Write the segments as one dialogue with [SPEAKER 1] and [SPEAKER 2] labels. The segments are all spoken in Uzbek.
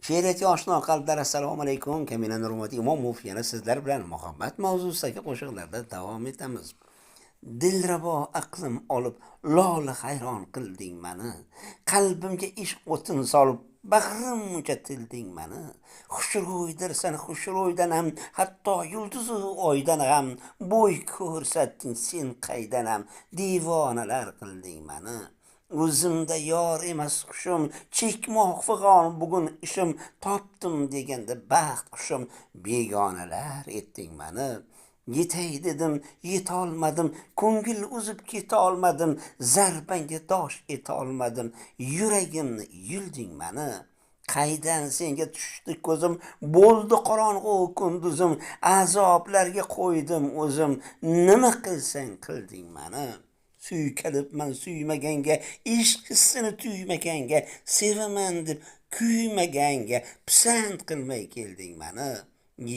[SPEAKER 1] She'riyatga oshno qalblar, assalomu alaykum. Kamina Nurmati Imomov yana sizlar bilan muhabbat mavzusidagi qo'shiqlarda davom etamiz. Dilrabo aqlim olib lola hayron qilding mani. Qalbimga ishq o'tin solib bag'rimcha tilding mani. Xushro'ydirsan xushro'ydan ham, hatto yulduzu oydan ham bo'y ko'rsatding sen qaydan ham divonalar qilding mani. O'zimda yor emas qushim, chekmoq fig'on bugun ishim, topdim deganda baxt qushim, begonalar etding mani. Yetay dedim, yetolmadim, ko'ngil uzib ketolmadim, zarbanga dosh etolmadim, yuragimni yulding mani. Qaydan senga tushdi ko'zim, bo'ldi qorong'u kunduzim, azoblarga qo'ydim o'zim, nima qilsang qilding mani. Suykalibman suymaganga, ishq hissini tuymaganga, sevaman deb kuymaganga, pisand qilmay kelding mani.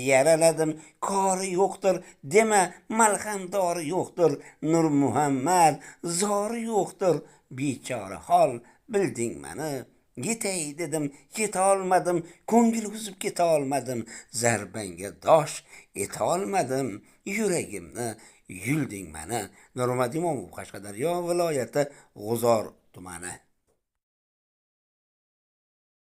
[SPEAKER 1] Yaraladim, kori yo'qdir, dema malhamdori yo'qdir, Nur Muhammad zori yo'qdir, bechora hol bilding mani. Yetay dedim, yetolmadim, ko'ngil uzib ketolmadim, zarbanga dosh etolmadim, yuragimni yulding mani. Nurmat Imomov, Qashqadaryo viloyati G'uzor tumani.